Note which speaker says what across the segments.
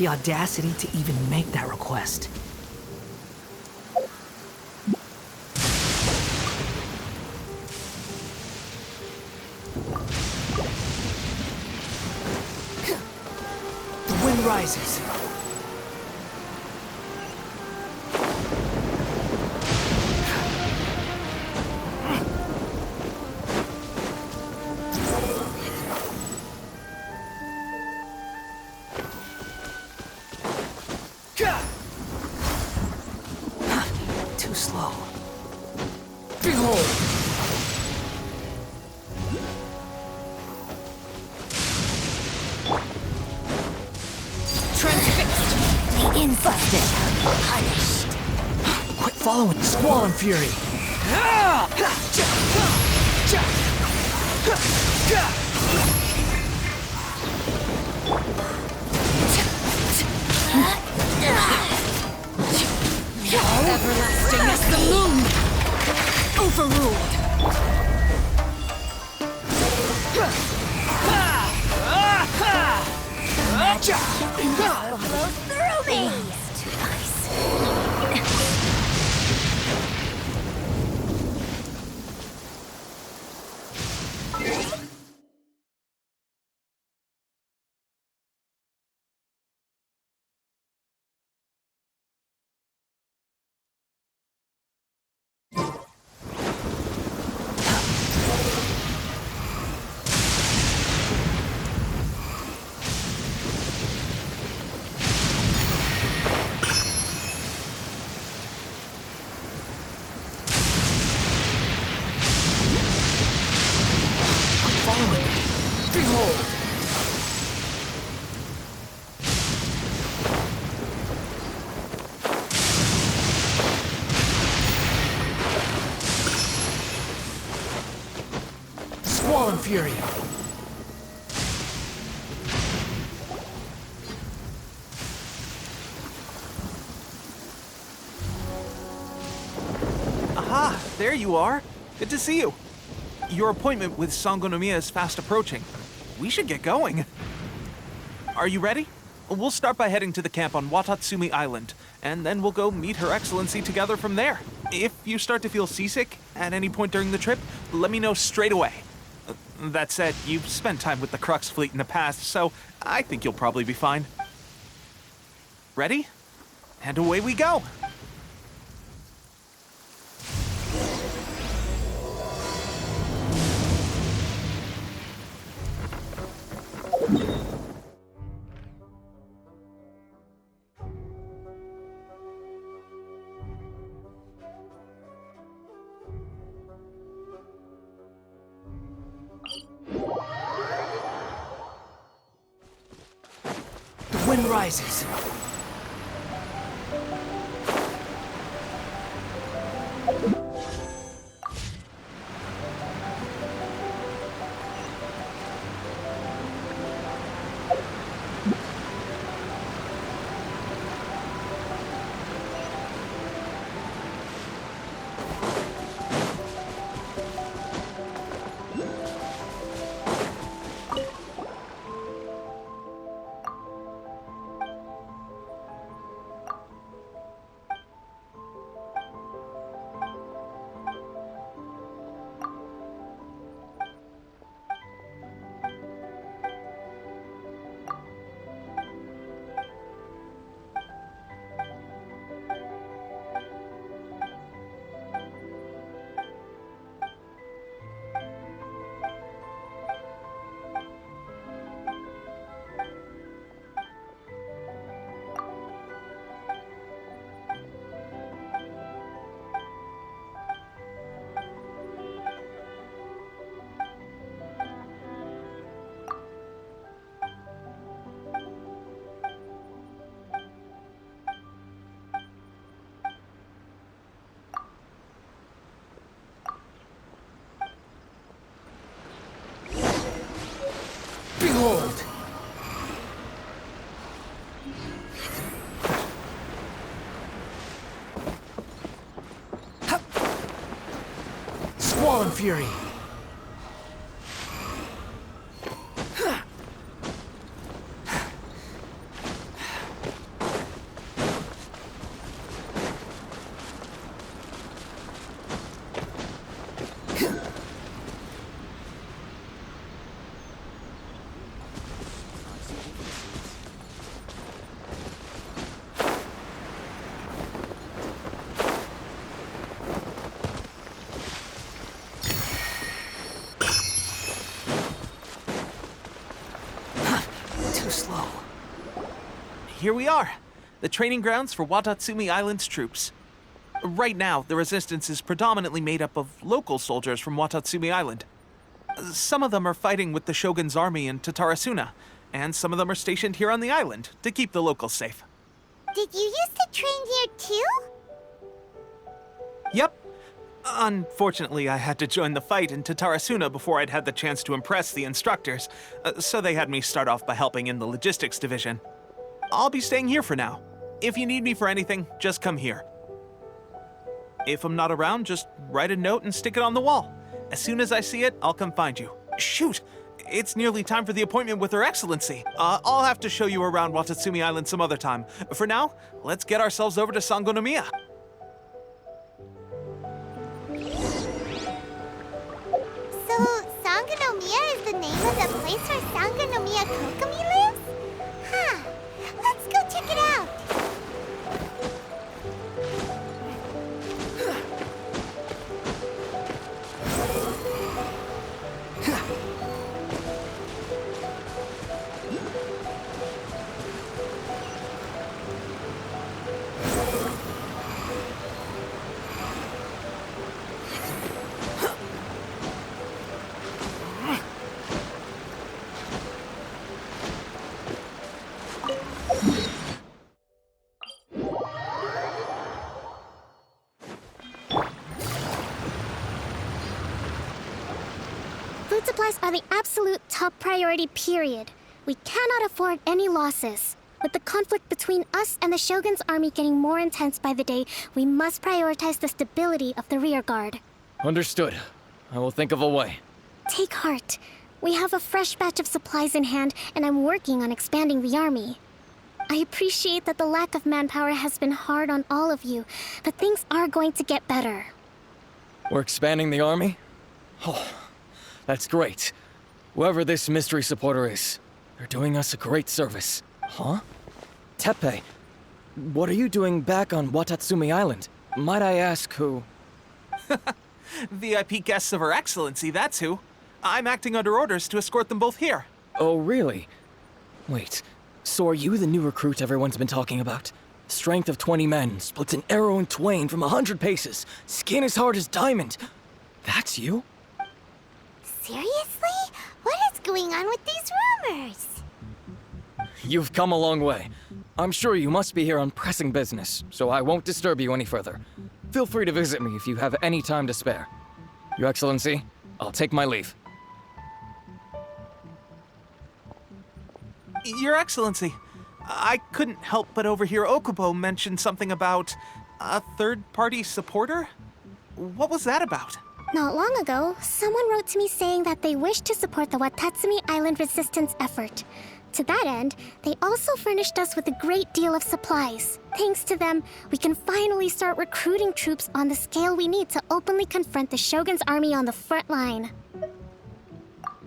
Speaker 1: The audacity to even make that request. The wind rises. Too slow. Behold!
Speaker 2: Transfixed. The infested. Punished.
Speaker 1: Quit following Squall and Fury.
Speaker 2: Everlasting as the moon. Overruled. Magic flows through me. Too nice.
Speaker 1: Behold! Squall and Fury.
Speaker 3: Aha! There you are! Good to see you. Your appointment with Sangonomiya is fast approaching. We should get going. Are you ready? We'll start by heading to the camp on Watatsumi Island, and then we'll go meet Her Excellency together from there. If you start to feel seasick at any point during the trip, let me know straight away. That said, you've spent time with the Crux fleet in the past, so I think you'll probably be fine. Ready? And away we go!
Speaker 1: The wind rises. Behold! Squall and Fury!
Speaker 3: here we are. The training grounds for Watatsumi Island's troops. Right now, the resistance is predominantly made up of local soldiers from Watatsumi Island. Some of them are fighting with the Shogun's army in Tatarasuna, and some of them are stationed here on the island to keep the locals safe.
Speaker 2: Did you used to train here too?
Speaker 3: Yep. Unfortunately, I had to join the fight in Tatarasuna before I'd had the chance to impress the instructors, so they had me start off by helping in the logistics division. I'll be staying here for now. If you need me for anything, just come here. If I'm not around, just write a note and stick it on the wall. As soon as I see it, I'll come find you. Shoot! It's nearly time for the appointment with Her Excellency. I'll have to show you around Watatsumi Island some other time. For now, let's get ourselves over to Sangonomiya.
Speaker 2: So, Sangonomiya is the name of the place where Sangonomiya Kokomi lives? Huh. Let's go check it out. Food supplies are the absolute top priority, period. We cannot afford any losses. With the conflict between us and the Shogun's army getting more intense by the day, we must prioritize the stability of the rear guard.
Speaker 4: Understood. I will think of a way.
Speaker 2: Take heart. We have a fresh batch of supplies in hand, and I'm working on expanding the army. I appreciate that the lack of manpower has been hard on all of you, but things are going to get better.
Speaker 4: We're expanding the army? Oh, that's great. Whoever this mystery supporter is, they're doing us a great service. Huh? Teppei, what are you doing back on Watatsumi Island? Might I ask who?
Speaker 3: VIP guests of Her Excellency, that's who. I'm acting under orders to escort them both here.
Speaker 4: Oh, really? Wait, so are you the new recruit everyone's been talking about? Strength of 20 men, splits an arrow in twain from 100 paces, skin as hard as diamond. That's you?
Speaker 2: Seriously? What is going on with these rumors?
Speaker 4: You've come a long way. I'm sure you must be here on pressing business, so I won't disturb you any further. Feel free to visit me if you have any time to spare. Your Excellency, I'll take my leave.
Speaker 3: Your Excellency, I couldn't help but overhear Okubo mention something about a third-party supporter? What was that about?
Speaker 2: Not long ago, someone wrote to me saying that they wish to support the Watatsumi Island resistance effort. To that end, they also furnished us with a great deal of supplies. Thanks to them, we can finally start recruiting troops on the scale we need to openly confront the Shogun's army on the front line.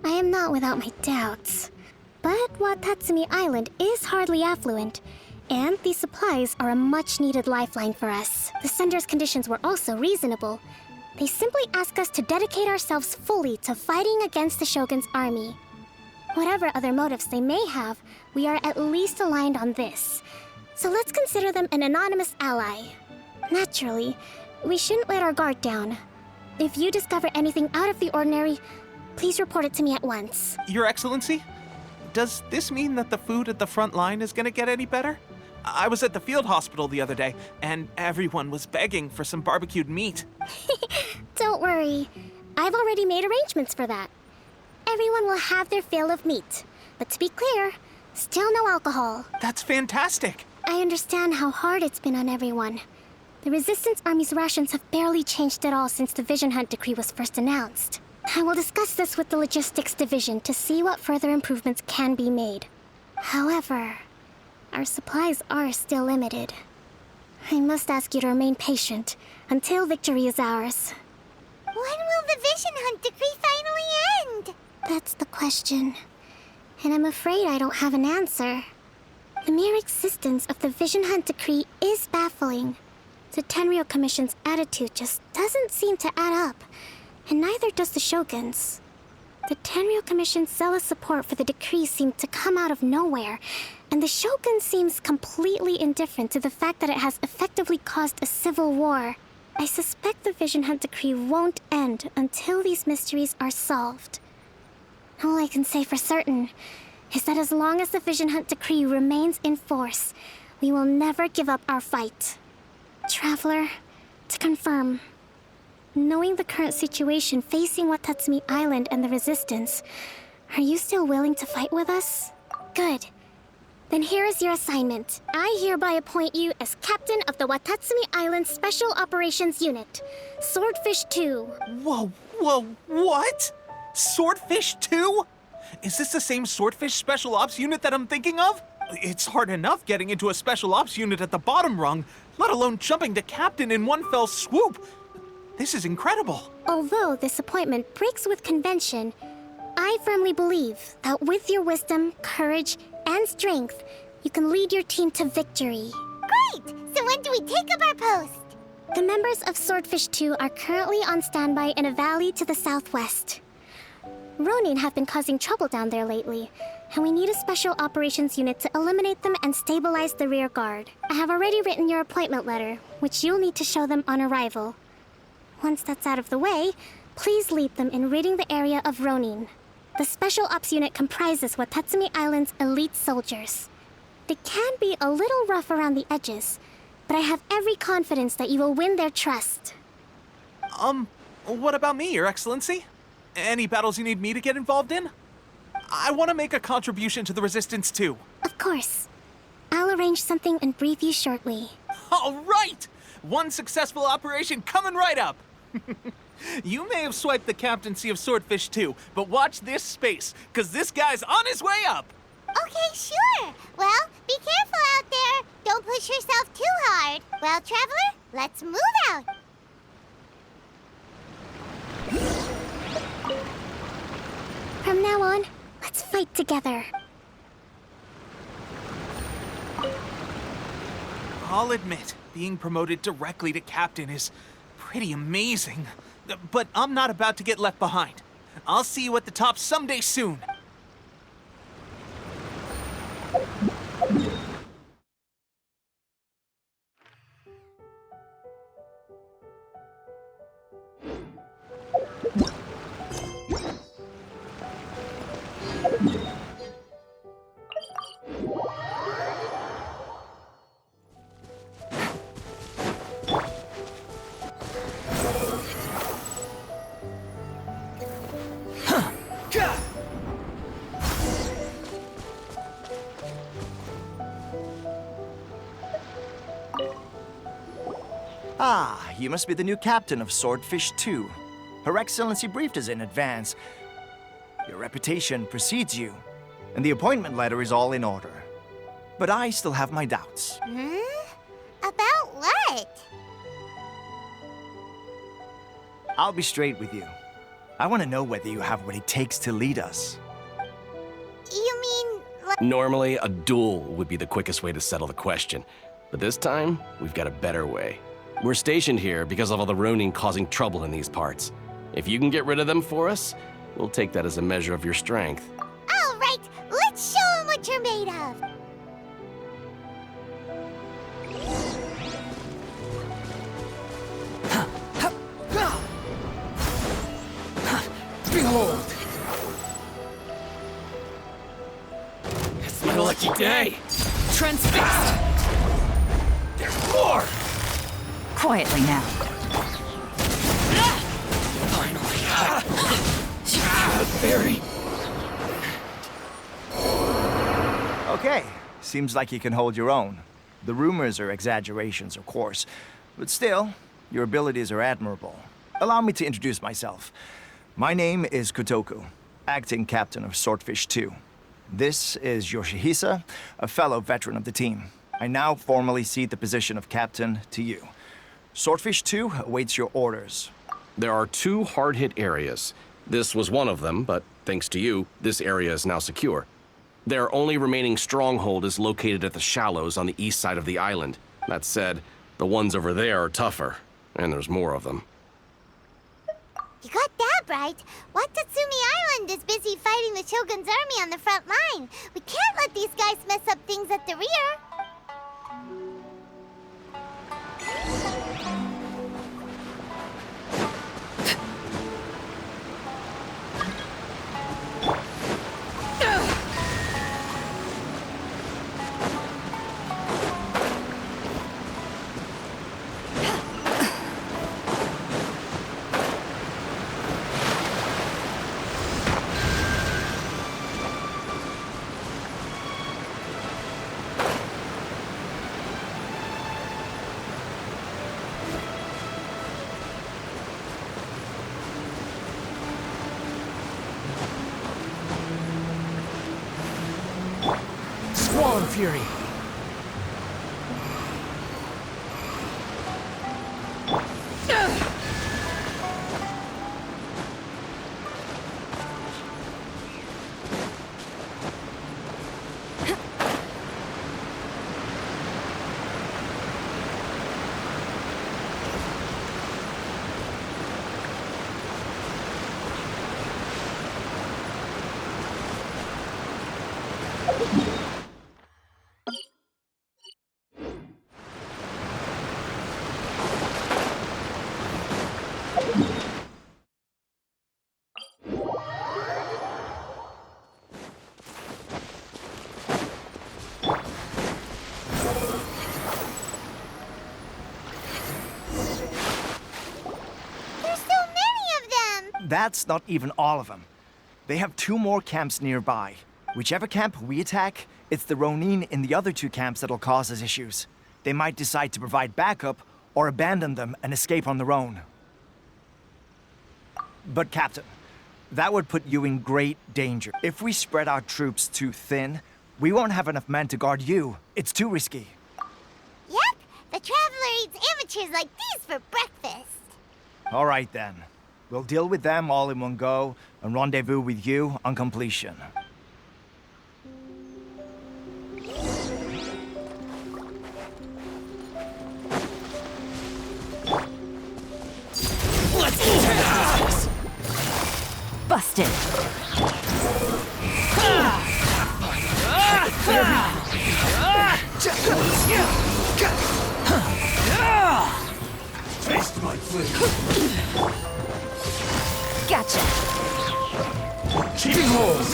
Speaker 2: I am not without my doubts. But Watatsumi Island is hardly affluent, and these supplies are a much-needed lifeline for us. The sender's conditions were also reasonable. They simply ask us to dedicate ourselves fully to fighting against the Shogun's army. Whatever other motives they may have, we are at least aligned on this. So let's consider them an anonymous ally. Naturally, we shouldn't let our guard down. If you discover anything out of the ordinary, please report it to me at once.
Speaker 3: Your Excellency, does this mean that the food at the front line is gonna get any better? I was at the field hospital the other day, and everyone was begging for some barbecued meat.
Speaker 2: Don't worry. I've already made arrangements for that. Everyone will have their fill of meat. But to be clear, still no alcohol.
Speaker 3: That's fantastic.
Speaker 2: I understand how hard it's been on everyone. The Resistance Army's rations have barely changed at all since the Vision Hunt decree was first announced. I will discuss this with the Logistics Division to see what further improvements can be made. However, our supplies are still limited. I must ask you to remain patient until victory is ours. When will the Vision Hunt decree finally end? That's the question. And I'm afraid I don't have an answer. The mere existence of the Vision Hunt decree is baffling. The Tenryou Commission's attitude just doesn't seem to add up, and neither does the Shogun's. The Tenryou Commission's zealous support for the decree seemed to come out of nowhere, And the Shogun seems completely indifferent to the fact that it has effectively caused a civil war. I suspect the Vision Hunt decree won't end until these mysteries are solved. All I can say for certain is that as long as the Vision Hunt decree remains in force, we will never give up our fight. Traveler, to confirm, knowing the current situation facing Watatsumi Island and the Resistance, are you still willing to fight with us? Good. Then here is your assignment. I hereby appoint you as captain of the Watatsumi Island Special Operations Unit, Swordfish 2.
Speaker 3: Whoa, what? Swordfish 2? Is this the same Swordfish Special Ops unit that I'm thinking of? It's hard enough getting into a Special Ops unit at the bottom rung, let alone jumping to captain in one fell swoop. This is incredible.
Speaker 2: Although this appointment breaks with convention, I firmly believe that with your wisdom, courage, and strength, you can lead your team to victory.
Speaker 5: Great! So when do we take up our post?
Speaker 2: The members of Swordfish 2 are currently on standby in a valley to the southwest. Ronin have been causing trouble down there lately, and we need a special operations unit to eliminate them and stabilize the rear guard. I have already written your appointment letter, which you'll need to show them on arrival. Once that's out of the way, please lead them in ridding the area of Ronin. The Special Ops unit comprises Watatsumi Island's elite soldiers. They can be a little rough around the edges, but I have every confidence that you will win their trust.
Speaker 3: What about me, Your Excellency? Any battles you need me to get involved in? I want to make a contribution to the Resistance too.
Speaker 2: Of course. I'll arrange something and brief you shortly.
Speaker 3: All right! One successful operation coming right up! You may have swiped the captaincy of Swordfish 2, but watch this space, because this guy's on his way up!
Speaker 5: Okay, sure. Well, be careful out there. Don't push yourself too hard. Well, Traveler, let's move out.
Speaker 2: From now on, let's fight together.
Speaker 3: I'll admit, being promoted directly to captain is pretty amazing. But I'm not about to get left behind. I'll see you at the top someday soon.
Speaker 6: Ah, you must be the new captain of Swordfish 2. Her Excellency briefed us in advance. Your reputation precedes you, and the appointment letter is all in order. But I still have my doubts.
Speaker 5: About what?
Speaker 6: I'll be straight with you. I want to know whether you have what it takes to lead us.
Speaker 5: You mean, like...
Speaker 7: Normally, a duel would be the quickest way to settle the question. But this time, we've got a better way. We're stationed here because of all the Ronin causing trouble in these parts. If you can get rid of them for us, we'll take that as a measure of your strength.
Speaker 5: All right, let's show them what you're made of.
Speaker 1: Behold!
Speaker 4: It's my lucky day!
Speaker 1: Transfixed! There's more!
Speaker 8: Quietly now.
Speaker 4: Finally! Barry!
Speaker 6: Okay, seems like you can hold your own. The rumors are exaggerations, of course, but still, your abilities are admirable. Allow me to introduce myself. My name is Kotoku, acting captain of Swordfish 2. This is Yoshihisa, a fellow veteran of the team. I now formally cede the position of captain to you. Swordfish 2 awaits your orders.
Speaker 7: There are 2 hard-hit areas. This was one of them, but thanks to you, this area is now secure. Their only remaining stronghold is located at the shallows on the east side of the island. That said, the ones over there are tougher, and there's more of them.
Speaker 5: You got that right. Watatsumi Island is busy fighting the Shogun's army on the front line. We can't let these guys mess up things at the rear.
Speaker 4: Squall and Fury.
Speaker 6: That's not even all of them. They have 2 more camps nearby. Whichever camp we attack, it's the Ronin in the other 2 camps that'll cause us issues. They might decide to provide backup or abandon them and escape on their own. But Captain, that would put you in great danger. If we spread our troops too thin, we won't have enough men to guard you. It's too risky.
Speaker 5: Yep, the Traveler eats amateurs like these for breakfast.
Speaker 6: All right then. We'll deal with them all in one go and rendezvous with you on completion.
Speaker 8: Let's get this. Busted.
Speaker 1: Taste my flavor.
Speaker 8: Gotcha.
Speaker 1: Keep hold.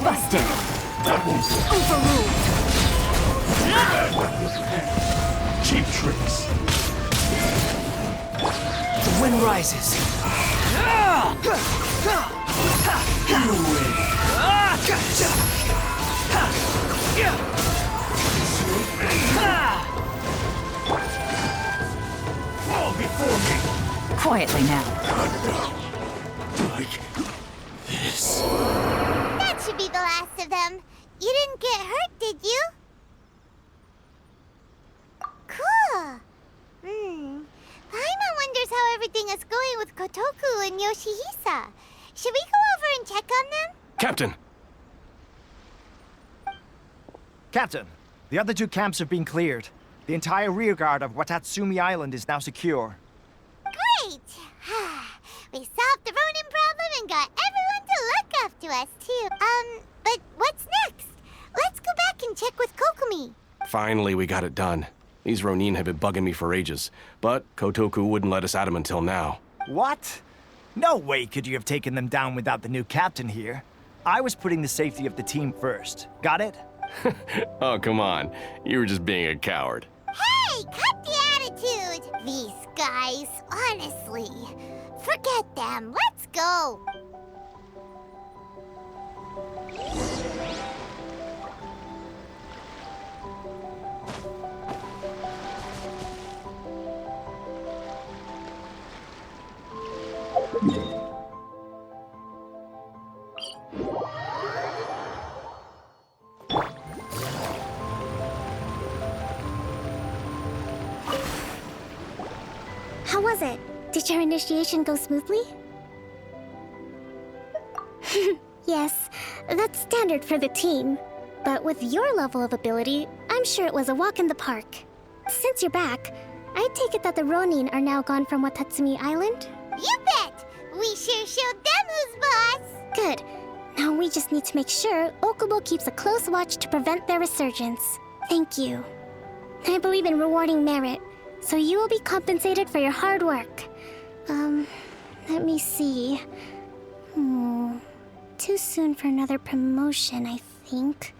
Speaker 8: Busted.
Speaker 1: That won't
Speaker 8: Overruled.
Speaker 1: cheap tricks.
Speaker 4: The wind rises.
Speaker 1: You win. Fall before me.
Speaker 8: Quietly now.
Speaker 1: Like this.
Speaker 5: That should be the last of them. You didn't get hurt, did you? Cool. Paimon wonders how everything is going with Kotoku and Yoshihisa. Should we go over and check on them?
Speaker 7: Captain!
Speaker 6: Captain, the other 2 camps have been cleared. The entire rearguard of Watatsumi Island is now secure.
Speaker 5: Great! We solved the Ronin problem and got everyone to look after us, too. But what's next? Let's go back and check with Kokumi.
Speaker 7: Finally, we got it done. These Ronin have been bugging me for ages, but Kotoku wouldn't let us at them until now.
Speaker 6: What? No way could you have taken them down without the new captain here. I was putting the safety of the team first. Got it?
Speaker 7: Oh, come on. You were just being a coward.
Speaker 5: Hey, cut the attitude! These guys, honestly. Forget them. Let's go.
Speaker 2: How was it? Did your initiation go smoothly? Yes, that's standard for the team. But with your level of ability, I'm sure it was a walk in the park. Since you're back, I take it that the Ronin are now gone from Watatsumi Island?
Speaker 5: You bet! We sure showed them who's boss!
Speaker 2: Good. Now we just need to make sure Okubo keeps a close watch to prevent their resurgence. Thank you. I believe in rewarding merit, so you will be compensated for your hard work. Let me see. Too soon for another promotion, I think.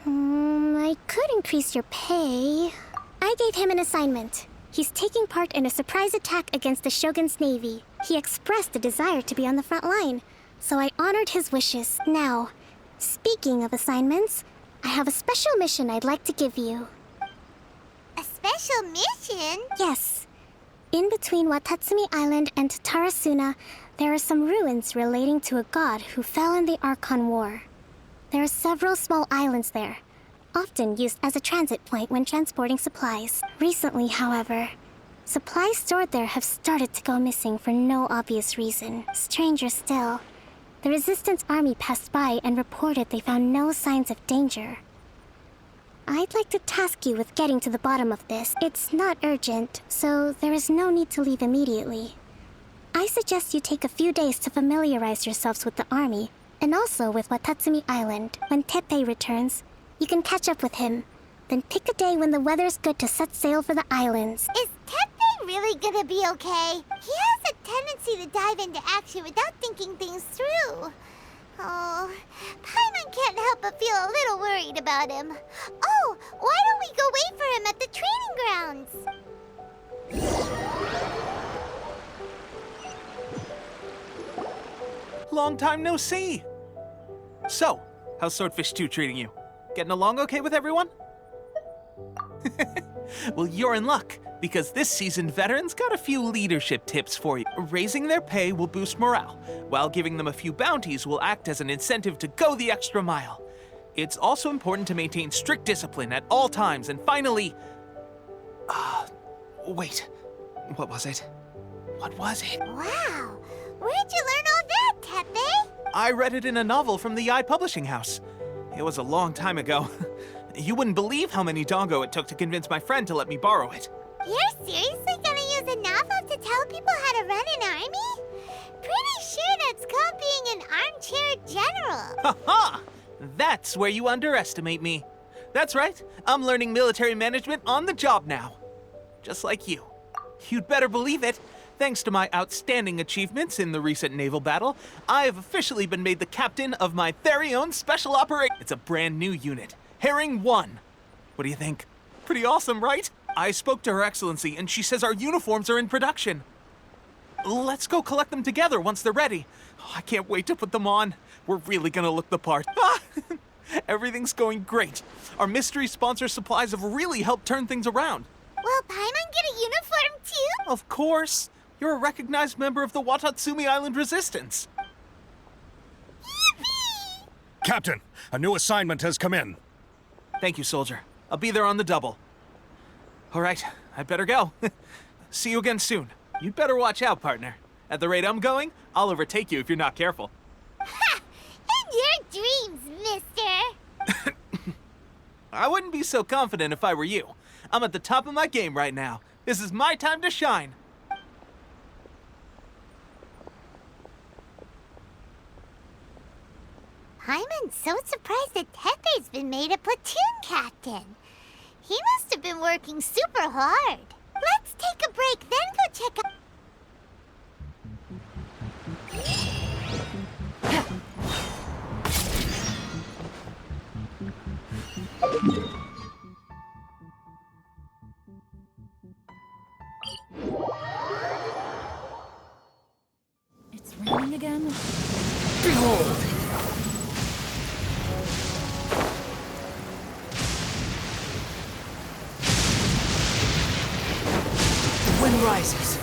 Speaker 2: I could increase your pay. I gave him an assignment. He's taking part in a surprise attack against the Shogun's navy. He expressed a desire to be on the front line, so I honored his wishes. Now, speaking of assignments, I have a special mission I'd like to give you.
Speaker 5: A special mission?
Speaker 2: Yes. In between Watatsumi Island and Tarasuna, there are some ruins relating to a god who fell in the Archon War. There are several small islands there, often used as a transit point when transporting supplies. Recently, however, supplies stored there have started to go missing for no obvious reason. Stranger still, the Resistance army passed by and reported they found no signs of danger. I'd like to task you with getting to the bottom of this. It's not urgent, so there is no need to leave immediately. I suggest you take a few days to familiarize yourselves with the army, and also with Watatsumi Island. When Teppei returns, you can catch up with him. Then pick a day when the weather's good to set sail for the islands.
Speaker 5: Is Teppei really gonna be okay? He has a tendency to dive into action without thinking things through. Oh, Paimon can't help but feel a little worried about him. Oh, why don't we go wait for him at the training grounds?
Speaker 3: Long time no see. So, how's Swordfish 2 treating you? Getting along okay with everyone? Well, you're in luck, because this seasoned veteran's got a few leadership tips for you. Raising their pay will boost morale, while giving them a few bounties will act as an incentive to go the extra mile. It's also important to maintain strict discipline at all times, and finally... wait. What was it? What was it?
Speaker 5: Wow, where'd you learn all that, Teppei?
Speaker 3: I read it in a novel from the Eye Publishing House. It was a long time ago. You wouldn't believe how many dongo it took to convince my friend to let me borrow it.
Speaker 5: You're seriously gonna use a novel to tell people how to run an army? Pretty sure that's called being an armchair general.
Speaker 3: Ha-ha! That's where you underestimate me. That's right, I'm learning military management on the job now. Just like you. You'd better believe it. Thanks to my outstanding achievements in the recent naval battle, I have officially been made the captain of my very own special operation. It's a brand new unit, Herring 1. What do you think? Pretty awesome, right? I spoke to Her Excellency, and she says our uniforms are in production. Let's go collect them together once they're ready. Oh, I can't wait to put them on. We're really gonna look the part. Everything's going great. Our mystery sponsor supplies have really helped turn things around.
Speaker 5: Will Paimon get a uniform too?
Speaker 3: Of course. You're a recognized member of the Watatsumi Island Resistance.
Speaker 5: Yippee!
Speaker 1: Captain, a new assignment has come in.
Speaker 3: Thank you, soldier. I'll be there on the double. All right, I better go. See you again soon. You'd better watch out, partner. At the rate I'm going, I'll overtake you if you're not careful.
Speaker 5: Ha! In your dreams, mister!
Speaker 3: I wouldn't be so confident if I were you. I'm at the top of my game right now. This is my time to shine.
Speaker 5: Paimon's so surprised that Teppei's been made a platoon captain. He must have been working super hard. Let's take a break, then go check out...
Speaker 8: It's raining again?
Speaker 4: Behold! The wind rises.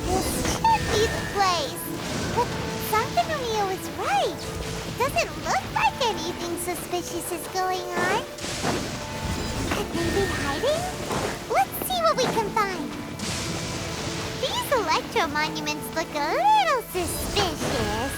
Speaker 5: This should be the place. monuments look a little suspicious.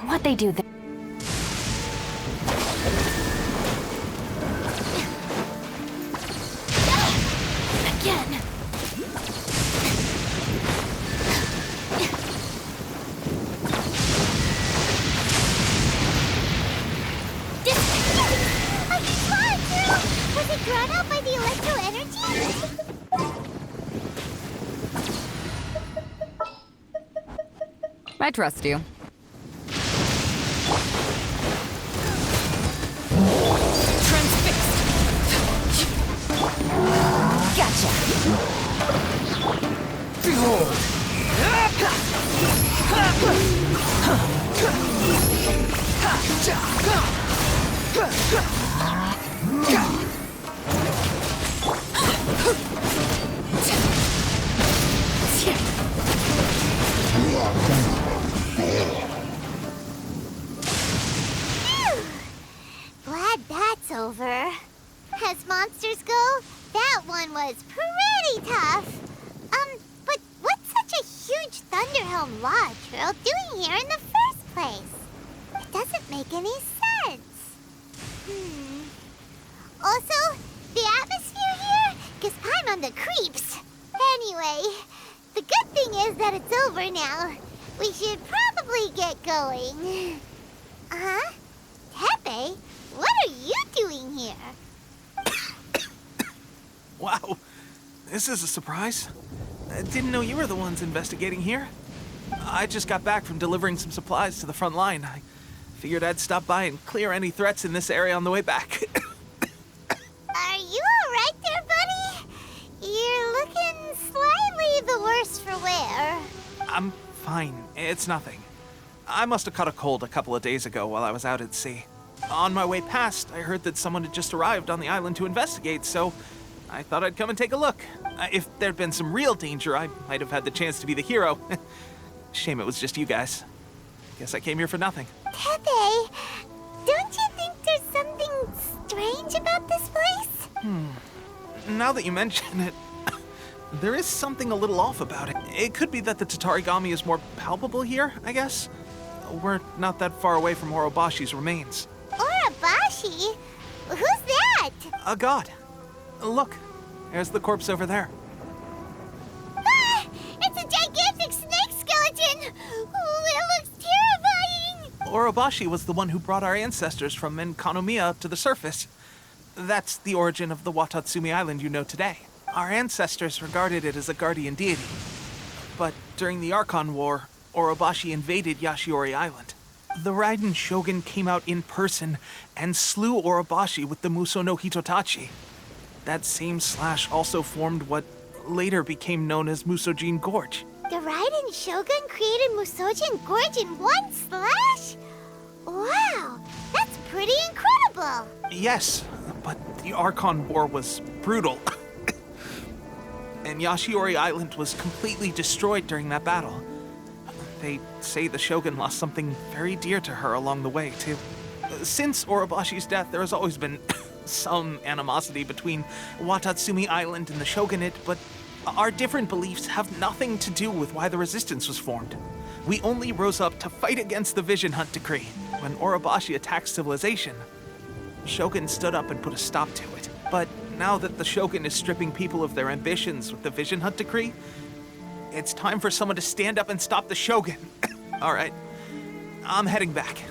Speaker 8: What they do there? Again.
Speaker 5: I saw it too! Was it drawn out by the electro energy?
Speaker 8: I trust you. Transfixed. Gotcha.
Speaker 5: Glad that's over. As monsters go, that one was pretty tough. But what's such a huge Thunderhelm Lodge Trail doing here in the first place? It doesn't make any sense. Also, the atmosphere here gives I'm on the creeps. Anyway, the good thing is that it's over now. We should probably get going. Huh? Tepe, what are you doing here?
Speaker 3: Wow, this is a surprise. I didn't know you were the ones investigating here. I just got back from delivering some supplies to the front line. I figured I'd stop by and clear any threats in this area on the way back.
Speaker 5: Are you alright there, buddy? You're looking slightly the worse for wear.
Speaker 3: I'm fine. It's nothing. I must have caught a cold a couple of days ago while I was out at sea. On my way past, I heard that someone had just arrived on the island to investigate, so I thought I'd come and take a look. If there'd been some real danger, I might have had the chance to be the hero. Shame it was just you guys. Guess I came here for nothing.
Speaker 5: Tepe, don't you think there's something strange about this place?
Speaker 3: Now that you mention it, there is something a little off about it. It could be that the Tatarigami is more palpable here, I guess. We're not that far away from Orobashi's remains.
Speaker 5: Orobashi? Who's that?
Speaker 3: A god. Look, there's the corpse over there.
Speaker 5: Ah! It's a gigantic snake skeleton! Ooh, it looks terrifying!
Speaker 3: Orobashi was the one who brought our ancestors from Enkanomiya up to the surface. That's the origin of the Watatsumi Island you know today. Our ancestors regarded it as a guardian deity. But during the Archon War, Orobashi invaded Yashiori Island. The Raiden Shogun came out in person and slew Orobashi with the Muso no Hitotachi. That same slash also formed what later became known as Musojin Gorge.
Speaker 5: The Raiden Shogun created Musojin Gorge in one slash? Wow, that's pretty incredible!
Speaker 3: Yes, but the Archon War was brutal. And Yashiori Island was completely destroyed during that battle. They say the Shogun lost something very dear to her along the way, too. Since Orobashi's death, there has always been some animosity between Watatsumi Island and the Shogunate, but our different beliefs have nothing to do with why the resistance was formed. We only rose up to fight against the Vision Hunt Decree. When Orobashi attacked civilization, Shogun stood up and put a stop to it. But now that the Shogun is stripping people of their ambitions with the Vision Hunt Decree, it's time for someone to stand up and stop the Shogun. All right, I'm heading back.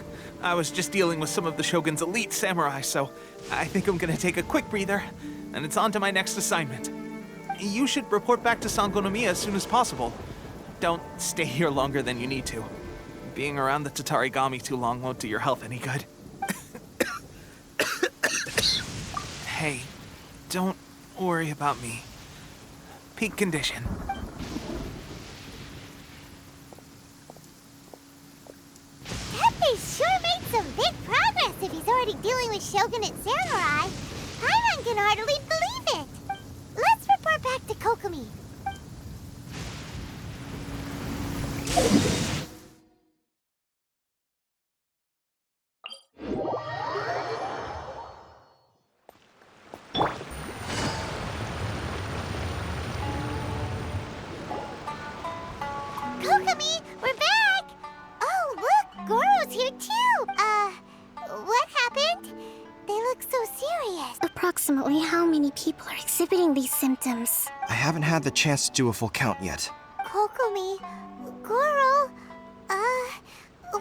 Speaker 3: I was just dealing with some of the Shogun's elite samurai, so I think I'm gonna take a quick breather, and it's on to my next assignment. You should report back to Sangonomiya as soon as possible. Don't stay here longer than you need to. Being around the Tatarigami too long won't do your health any good. Hey, don't worry about me. Peak condition.
Speaker 5: Tepe sure made some big progress if he's already dealing with Shogunate samurai. Paimon can hardly believe it. Let's report back to Kokomi. Kokomi, we're back! Oh, look, Goro's here too! What happened? They look so serious.
Speaker 2: Approximately how many people are exhibiting these symptoms?
Speaker 9: I haven't had the chance to do a full count yet.
Speaker 5: Kokomi, Goro,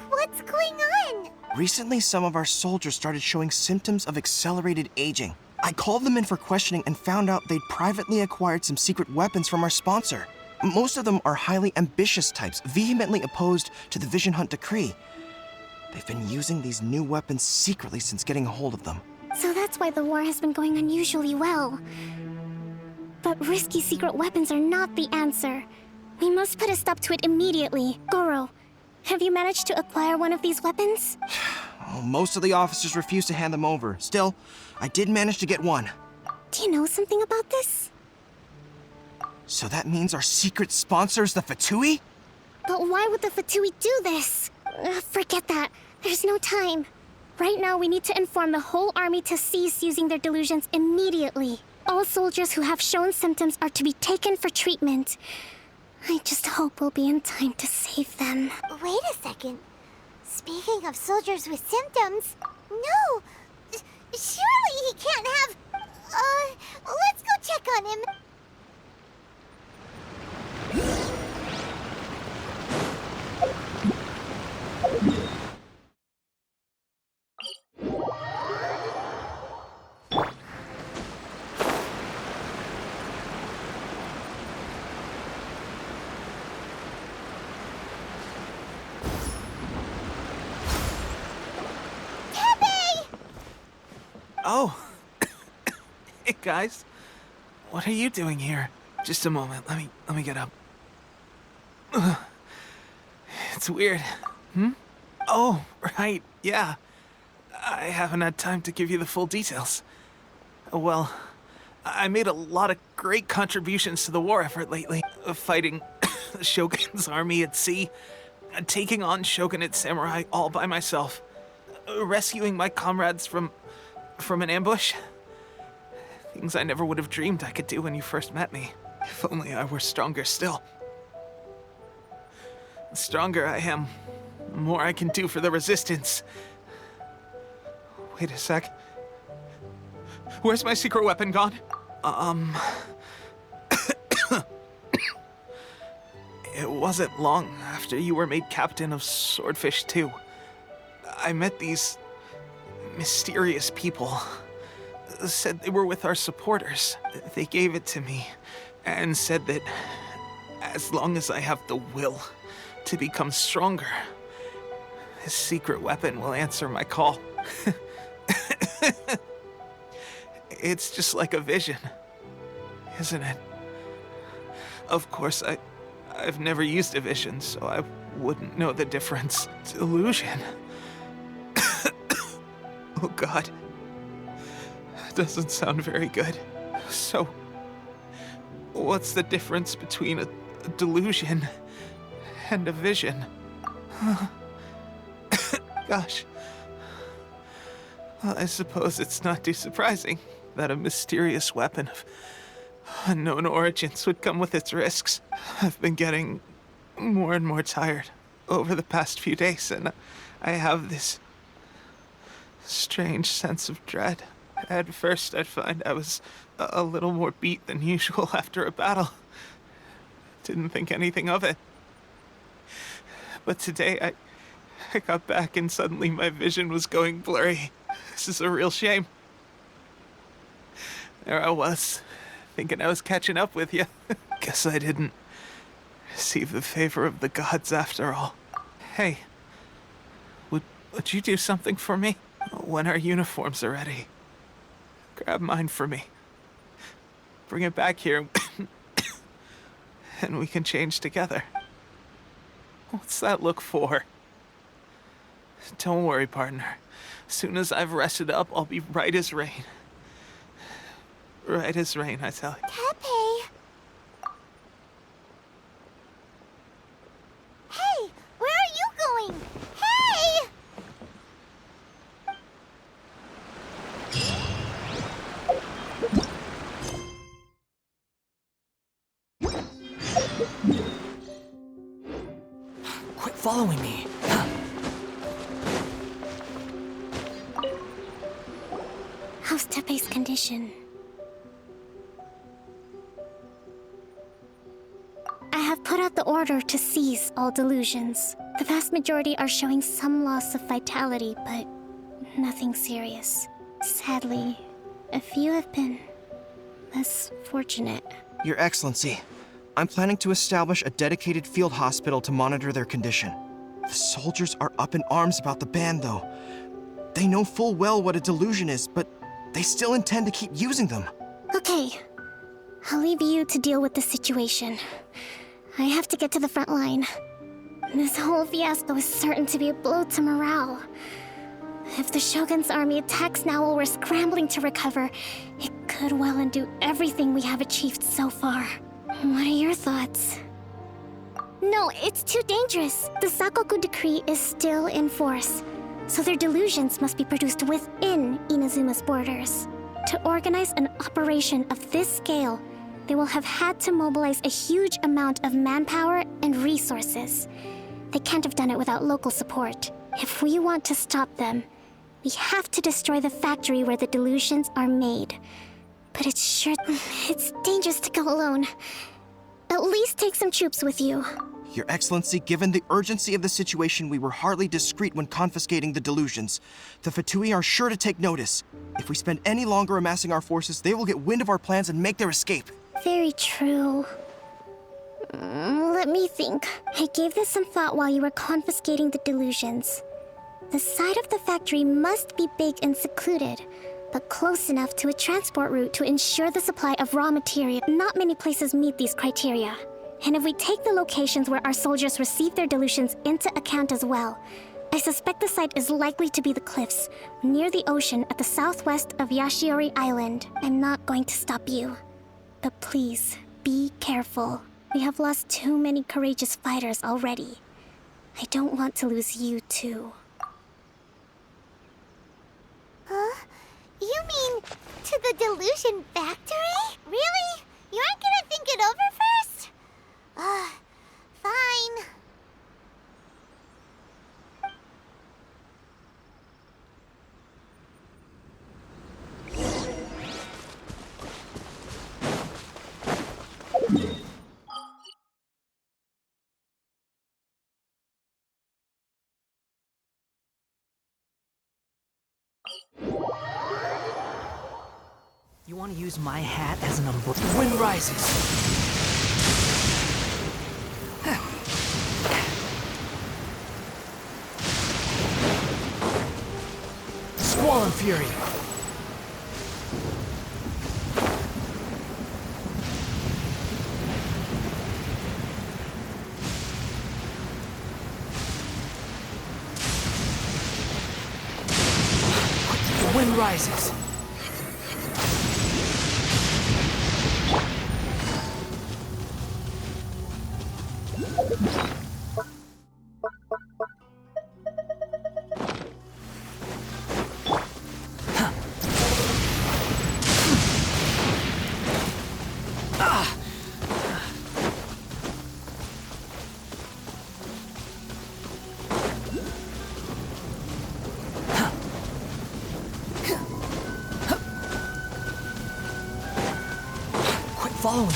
Speaker 5: what's going on?
Speaker 9: Recently, some of our soldiers started showing symptoms of accelerated aging. I called them in for questioning and found out they'd privately acquired some secret weapons from our sponsor. Most of them are highly ambitious types, vehemently opposed to the Vision Hunt decree. They've been using these new weapons secretly since getting a hold of them.
Speaker 2: So that's why the war has been going unusually well. But risky secret weapons are not the answer. We must put a stop to it immediately. Goro, have you managed to acquire one of these weapons?
Speaker 9: Oh, most of the officers refuse to hand them over. Still, I did manage to get one.
Speaker 2: Do you know something about this?
Speaker 9: So that means our secret sponsor is the Fatui?
Speaker 2: But why would the Fatui do this? Forget that. There's no time. Right now, we need to inform the whole army to cease using their delusions immediately. All soldiers who have shown symptoms are to be taken for treatment. I just hope we'll be in time to save them.
Speaker 5: Wait a second. Speaking of soldiers with symptoms, no! Surely he can't have... let's go check on him.
Speaker 3: Oh. Hey, guys. What are you doing here? Just a moment. Let me get up. Ugh. It's weird. Oh, right. Yeah. I haven't had time to give you the full details. Well, I made a lot of great contributions to the war effort lately. Fighting the Shogun's army at sea, taking on Shogunate samurai all by myself, rescuing my comrades from an ambush. Things I never would have dreamed I could do when you first met me. If only I were stronger still. The stronger I am, the more I can do for the Resistance. Wait a sec. Where's my secret weapon gone? It wasn't long after you were made captain of Swordfish 2. I met these mysterious people. Said they were with our supporters. They gave it to me and said that as long as I have the will to become stronger, this secret weapon will answer my call. It's just like a vision, isn't it? Of course, I've never used a vision, so I wouldn't know the difference. Delusion. Oh God. Doesn't sound very good. So, what's the difference between a delusion and a vision? Gosh. Well, I suppose it's not too surprising that a mysterious weapon of unknown origins would come with its risks. I've been getting more and more tired over the past few days, and I have this strange sense of dread. At first, I'd find I was a little more beat than usual after a battle. Didn't think anything of it. But today, I got back and suddenly my vision was going blurry. This is a real shame. There I was, thinking I was catching up with you. Guess I didn't receive the favor of the gods after all. Hey, would you do something for me? When our uniforms are ready, grab mine for me. Bring it back here, and we can change together. What's that look for? Don't worry, partner. As soon as I've rested up, I'll be right as rain. Right as rain, I tell you.
Speaker 5: Tepe. Hey, where are you going? Hey!
Speaker 4: Quit following me.
Speaker 2: How's Tepe's condition? I have put out the order to cease all delusions. The vast majority are showing some loss of vitality, but nothing serious. Sadly, a few have been less fortunate.
Speaker 9: Your Excellency, I'm planning to establish a dedicated field hospital to monitor their condition. The soldiers are up in arms about the ban, though. They know full well what a delusion is, but they still intend to keep using them.
Speaker 2: Okay, I'll leave you to deal with the situation. I have to get to the front line. This whole fiasco is certain to be a blow to morale. If the Shogun's army attacks now while we're scrambling to recover, it could well undo everything we have achieved so far. What are your thoughts? No, it's too dangerous. The Sakoku decree is still in force, so their delusions must be produced within Inazuma's borders. To organize an operation of this scale, they will have had to mobilize a huge amount of manpower and resources. They can't have done it without local support. If we want to stop them, we have to destroy the factory where the delusions are made. But it's dangerous to go alone. At least take some troops with you.
Speaker 9: Your Excellency, given the urgency of the situation, we were hardly discreet when confiscating the delusions. The Fatui are sure to take notice. If we spend any longer amassing our forces, they will get wind of our plans and make their escape.
Speaker 2: Very true. Let me think. I gave this some thought while you were confiscating the delusions. The side of the factory must be big and secluded, but close enough to a transport route to ensure the supply of raw material. Not many places meet these criteria. And if we take the locations where our soldiers receive their delusions into account as well, I suspect the site is likely to be the cliffs, near the ocean at the southwest of Yashiori Island. I'm not going to stop you. But please, be careful. We have lost too many courageous fighters already. I don't want to lose you too.
Speaker 5: Huh? You mean to the delusion factory? Really? You aren't gonna think it over first? Fine.
Speaker 10: You want to use my hat as an umbrella? Wind rises. Squall and fury. The wind rises. Following me.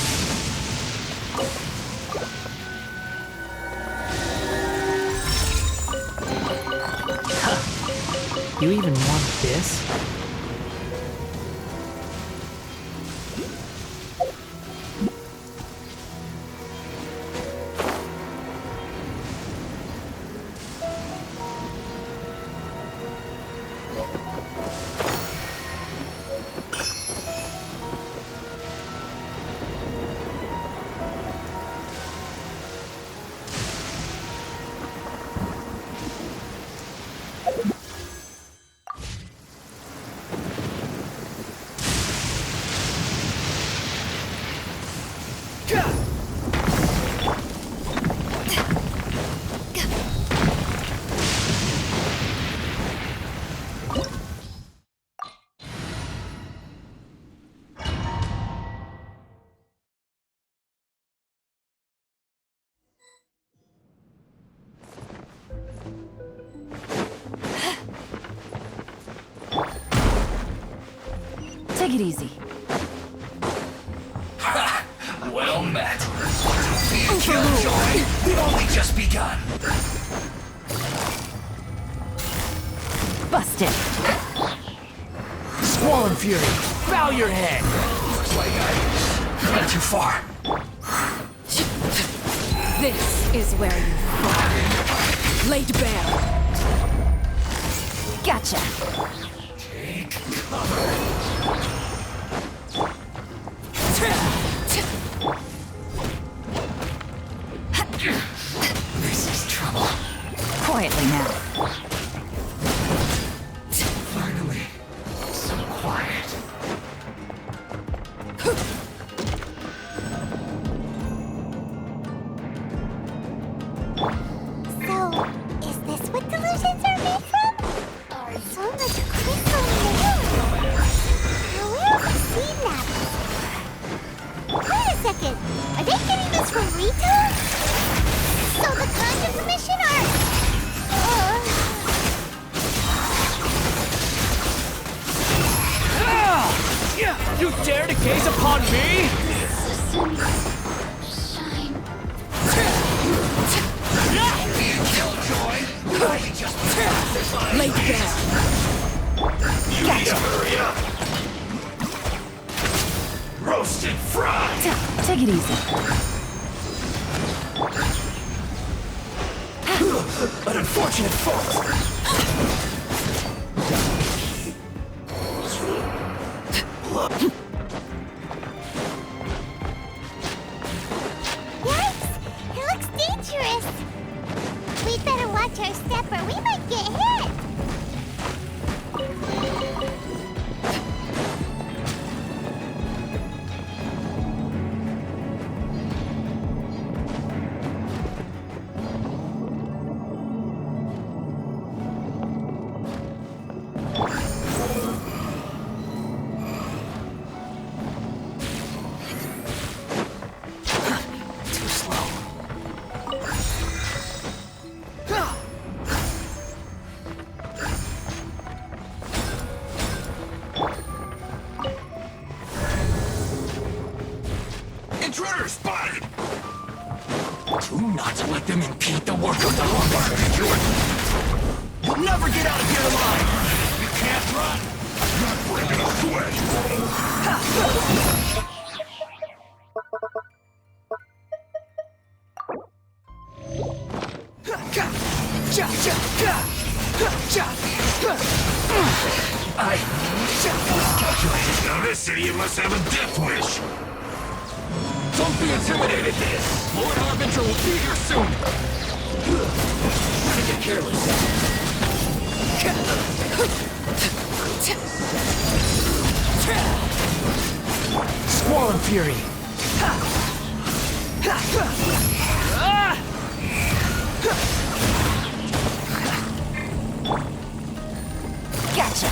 Speaker 10: You even want this?
Speaker 8: Take it easy.
Speaker 11: Well met. Killjoy, we've only just begun.
Speaker 8: Busted.
Speaker 10: Squall Fury, bow your head.
Speaker 11: Looks like I went too far.
Speaker 8: This is where you fall. Laid bare. Gotcha.
Speaker 11: Take cover. This is trouble.
Speaker 8: Quietly now.
Speaker 11: Finally, so quiet.
Speaker 5: So, is this what delusions are made from? So much crystal in the room. Now, where have I seen that before? Wait a second. Are they getting this from Rito? So the Conjure Commission are...
Speaker 10: You dare to gaze upon me?
Speaker 11: Killjoy, I just
Speaker 8: Laid bare.
Speaker 11: You need to hurry up. Roasted fried.
Speaker 8: Take it easy.
Speaker 11: An unfortunate fault.
Speaker 5: Yikes! It looks dangerous. We'd better watch our step or we might get hit.
Speaker 10: Too slow.
Speaker 11: Intruder spotted! Do not let them impede the work of the Hunger. You'll never get out of here alive! You can't run! Not breaking a sweat! I calculated. Now this idiot must have a death wish. Don't be intimidated, Lord Harbinger will be here soon. Trying to get careless.
Speaker 10: Squall Fury.
Speaker 8: Gotcha.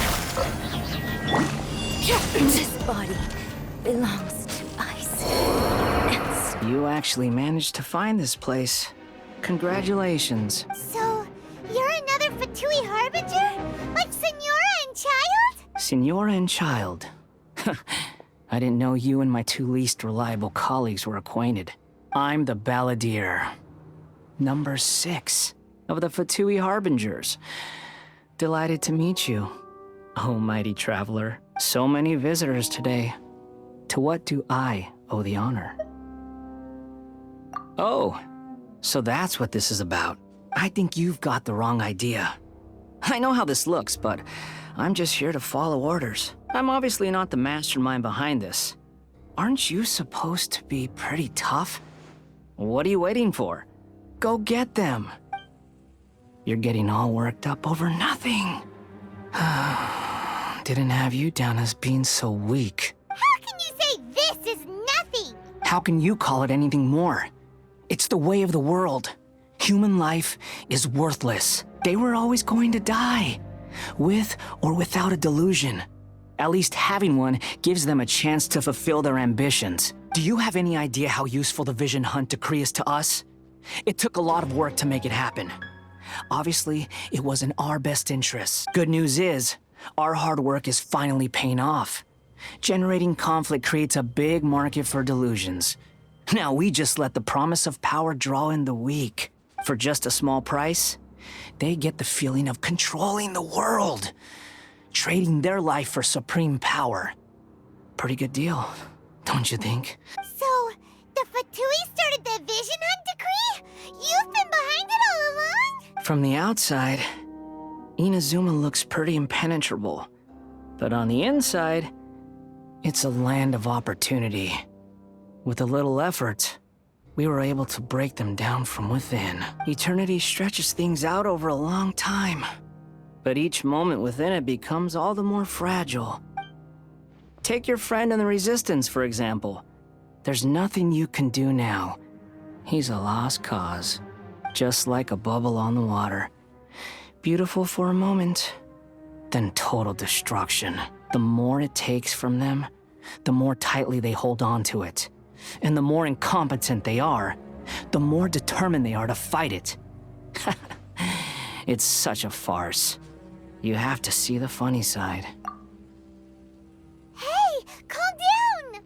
Speaker 8: This body belongs to ice. And
Speaker 10: You actually managed to find this place. Congratulations.
Speaker 5: So, you're another Fatui Harbinger? Like Senora and Child?
Speaker 10: Senora and Child. I didn't know you and my two least reliable colleagues were acquainted. I'm the Balladeer. Number 6 of the Fatui Harbingers. Delighted to meet you. Oh, mighty traveler. So many visitors today. To what do I owe the honor? Oh, so that's what this is about. I think you've got the wrong idea. I know how this looks, but I'm just here to follow orders. I'm obviously not the mastermind behind this. Aren't you supposed to be pretty tough? What are you waiting for? Go get them. You're getting all worked up over nothing. Didn't have you down as being so weak.
Speaker 5: How can you say this is nothing?
Speaker 10: How can you call it anything more? It's the way of the world. Human life is worthless. They were always going to die, with or without a delusion. At least having one gives them a chance to fulfill their ambitions. Do you have any idea how useful the Vision Hunt decree is to us? It took a lot of work to make it happen. Obviously, it was in our best interests. Good news is, our hard work is finally paying off. Generating conflict creates a big market for delusions. Now we just let the promise of power draw in the weak. For just a small price, they get the feeling of controlling the world, trading their life for supreme power. Pretty good deal, don't you think?
Speaker 5: So, the Fatui started the Vision Hunt decree? You've been behind it all along?
Speaker 10: From the outside, Inazuma looks pretty impenetrable. But on the inside, it's a land of opportunity. With a little effort, we were able to break them down from within. Eternity stretches things out over a long time, but each moment within it becomes all the more fragile. Take your friend in the Resistance, for example. There's nothing you can do now. He's a lost cause, just like a bubble on the water. Beautiful for a moment, then total destruction. The more it takes from them, the more tightly they hold on to it. And the more incompetent they are, the more determined they are to fight it. It's such a farce. You have to see the funny side.
Speaker 5: Hey, calm down!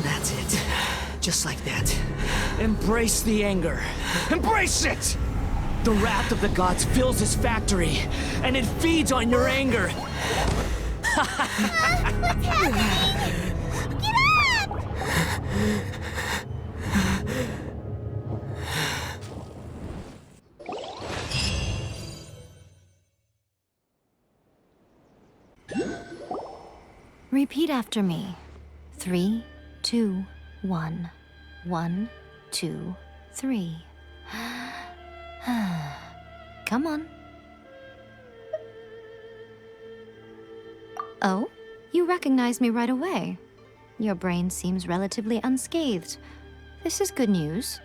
Speaker 10: That's it. Just like that. Embrace the anger. Embrace it! The wrath of the gods fills his factory, and it feeds on your anger.
Speaker 5: What's happening? Get up!
Speaker 8: Repeat after me. 3, 2, 1. 1, 2, 3. Come on. Oh, you recognize me right away. Your brain seems relatively unscathed. This is good news.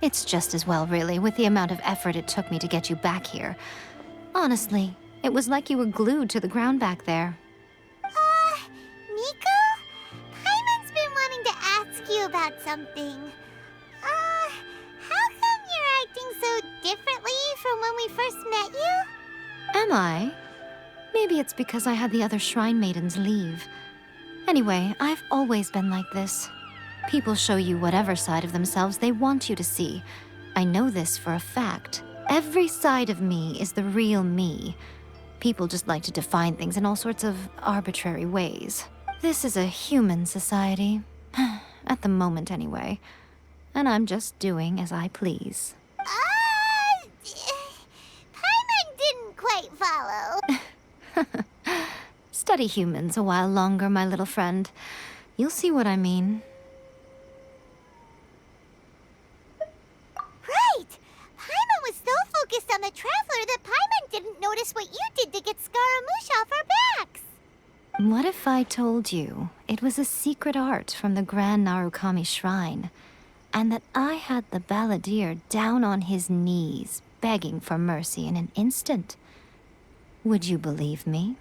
Speaker 8: It's just as well, really, with the amount of effort it took me to get you back here. Honestly, it was like you were glued to the ground back there.
Speaker 5: Nico? Paimon's been wanting to ask you about something. How come you're acting so differently from when we first met you?
Speaker 8: Am I? Maybe it's because I had the other Shrine Maidens leave. Anyway, I've always been like this. People show you whatever side of themselves they want you to see. I know this for a fact. Every side of me is the real me. People just like to define things in all sorts of arbitrary ways. This is a human society. At the moment, anyway. And I'm just doing as I please.
Speaker 5: Paimon didn't quite follow.
Speaker 8: Study humans a while longer, my little friend. You'll see what I mean.
Speaker 5: Right! Paimon was so focused on the Traveler that Paimon didn't notice what you did to get Scaramouche off our backs.
Speaker 8: What if I told you it was a secret art from the Grand Narukami Shrine, and that I had the balladeer down on his knees, begging for mercy in an instant? Would you believe me?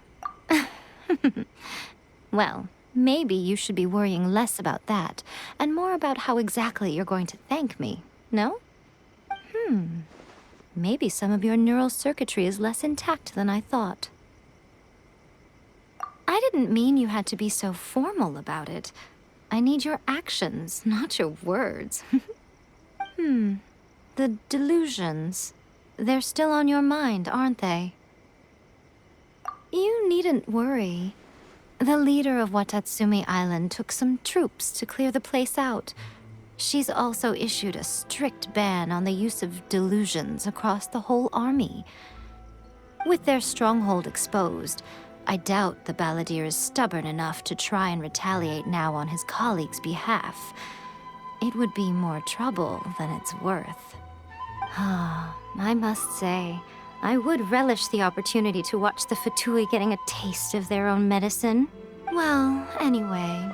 Speaker 8: Well, maybe you should be worrying less about that, and more about how exactly you're going to thank me, no? Maybe some of your neural circuitry is less intact than I thought. I didn't mean you had to be so formal about it. I need your actions, not your words. The delusions. They're still on your mind, aren't they? You needn't worry. The leader of Watatsumi Island took some troops to clear the place out. She's also issued a strict ban on the use of delusions across the whole army. With their stronghold exposed, I doubt the balladeer is stubborn enough to try and retaliate now on his colleagues' behalf. It would be more trouble than it's worth. I must say, I would relish the opportunity to watch the Fatui getting a taste of their own medicine. Well, anyway,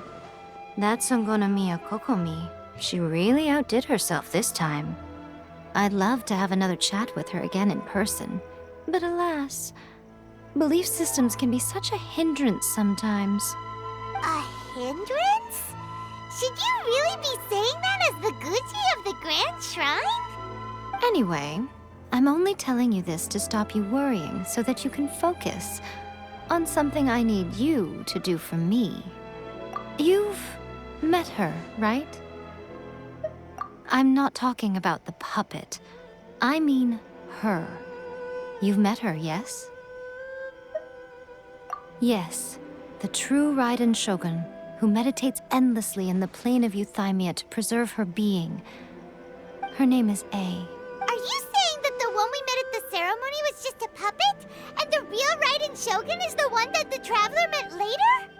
Speaker 8: that Sangonomiya Kokomi, she really outdid herself this time. I'd love to have another chat with her again in person, but alas, Belief systems can be such a hindrance sometimes.
Speaker 5: A hindrance? Should you really be saying that as the Gucci of the Grand Shrine?
Speaker 8: Anyway, I'm only telling you this to stop you worrying so that you can focus on something I need you to do for me. You've met her, right? I'm not talking about the puppet. I mean her. You've met her, yes? Yes, the true Raiden Shogun, who meditates endlessly in the plane of Euthymia to preserve her being. Her name is A.
Speaker 5: Are you saying that the one we met at the ceremony was just a puppet? And the real Raiden Shogun is the one that the Traveler met later?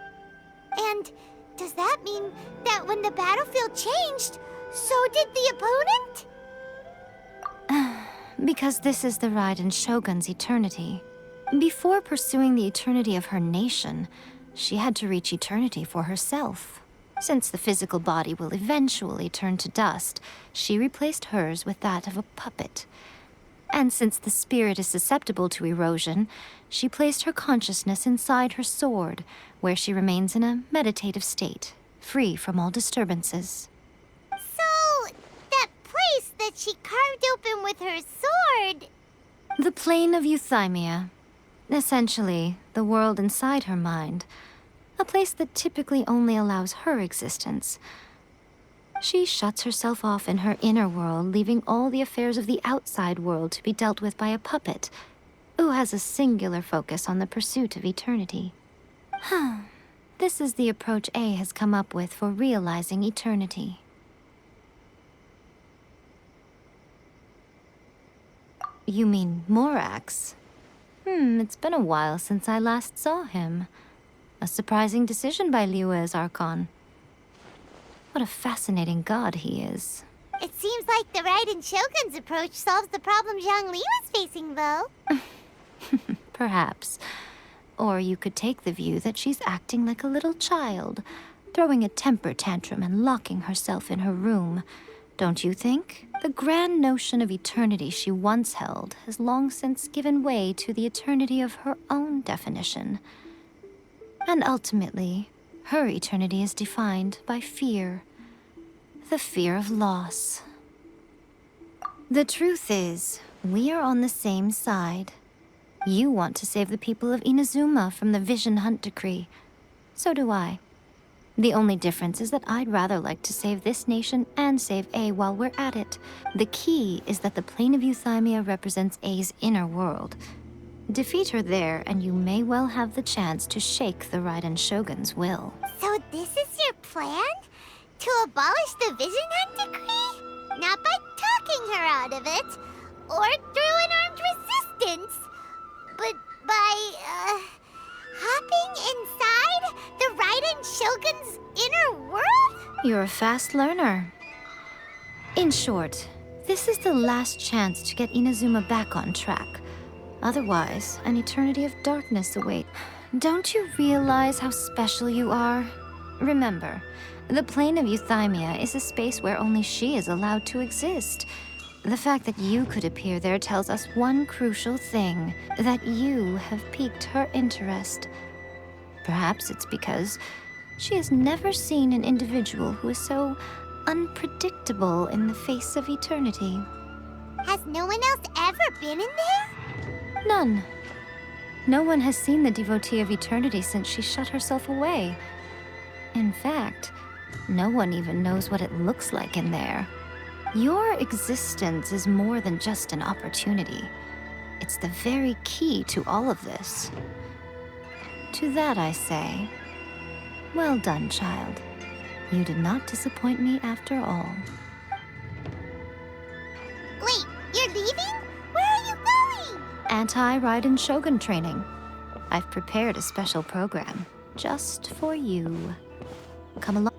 Speaker 5: And does that mean that when the battlefield changed, so did the opponent?
Speaker 8: Because this is the Raiden Shogun's eternity. Before pursuing the eternity of her nation, she had to reach eternity for herself. Since the physical body will eventually turn to dust, she replaced hers with that of a puppet. And since the spirit is susceptible to erosion, she placed her consciousness inside her sword, where she remains in a meditative state, free from all disturbances.
Speaker 5: So, that place that she carved open with her sword...
Speaker 8: The plane of Euthymia. Essentially, the world inside her mind. A place that typically only allows her existence. She shuts herself off in her inner world, leaving all the affairs of the outside world to be dealt with by a puppet, who has a singular focus on the pursuit of eternity. This is the approach A has come up with for realizing eternity. You mean Morax? It's been a while since I last saw him. A surprising decision by Liyue's Archon. What a fascinating god he is.
Speaker 5: It seems like the Raiden Shogun's approach solves the problem Zhang Li was facing, though.
Speaker 8: Perhaps. Or you could take the view that she's acting like a little child, throwing a temper tantrum and locking herself in her room. Don't you think? The grand notion of eternity she once held has long since given way to the eternity of her own definition. And ultimately, her eternity is defined by fear. The fear of loss. The truth is, we are on the same side. You want to save the people of Inazuma from the Vision Hunt decree. So do I. The only difference is that I'd rather like to save this nation and save A while we're at it. The key is that the plane of Euthymia represents A's inner world. Defeat her there, and you may well have the chance to shake the Raiden Shogun's will.
Speaker 5: So this is your plan? To abolish the Vision Hunt decree? Not by talking her out of it, or through an armed resistance, but by, hopping inside the Raiden Shogun's inner world?
Speaker 8: You're a fast learner. In short, this is the last chance to get Inazuma back on track. Otherwise, an eternity of darkness awaits. Don't you realize how special you are? Remember, the plane of Euthymia is a space where only she is allowed to exist. The fact that you could appear there tells us one crucial thing, that you have piqued her interest. Perhaps it's because she has never seen an individual who is so unpredictable in the face of eternity.
Speaker 5: Has no one else ever been in there?
Speaker 8: None. No one has seen the devotee of eternity since she shut herself away. In fact, no one even knows what it looks like in there. Your existence is more than just an opportunity. It's the very key to all of this. To that I say, well done, child. You did not disappoint me after all.
Speaker 5: Wait, you're leaving? Where are you going?
Speaker 8: Anti-Raiden Shogun training. I've prepared a special program just for you. Come along.